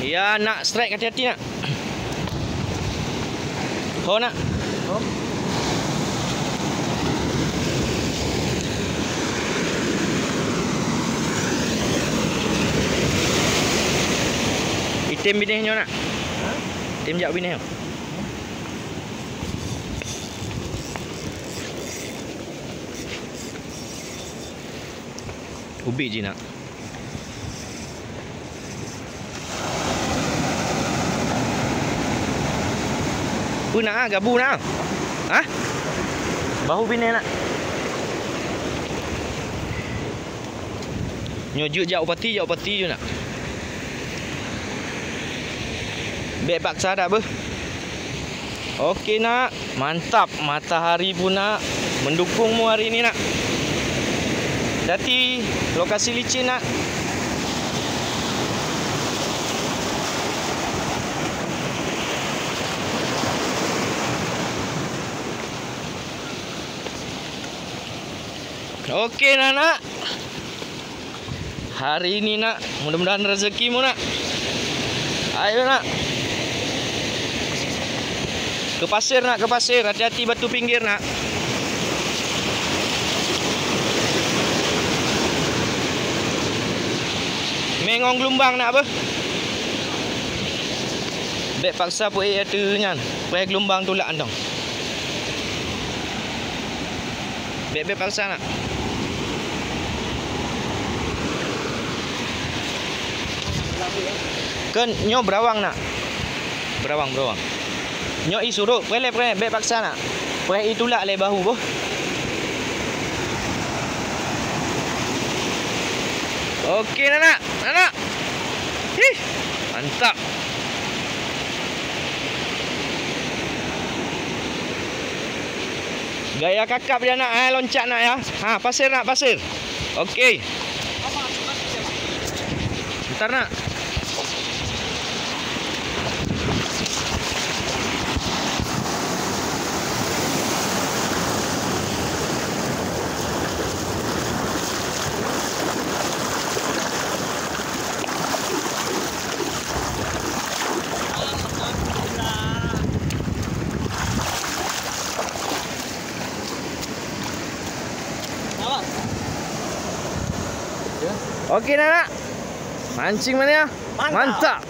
Ya, nak strike hati-hati nak. Kau nak? Oh. Item binihnya nak? Ha? Item jak binih. Ubi je nak. Apa nak ah? Gabu nak ah? Ha? Bahu binih nak. Nyojut jauh pati je nak. Bek paksa dah ber. Okey nak. Mantap. Matahari pun nak mendukungmu hari ni nak. Dati lokasi licin nak. Okey nak. Hari ini nak, mudah-mudahan rezekimu nak. Ayo nak. Ke pasir nak, ke pasir. Hati-hati batu pinggir nak. Mengong gelombang nak apa? Bek paksa pun ada nyan. Supaya gelombang tolak andong. Bek paksa nak. Kan nyo berawang nak. Berawang. Nyo i suruh, pelek bek paksa nak. Pelek i tolak le bahu boh. Okey nak. Ih, mantap. Gaya kakap dia nak, loncat nak ya. Ha, pasir nak, pasir. Okey. Bentar nak. Okey nak. Mancing mana ya? Mantap.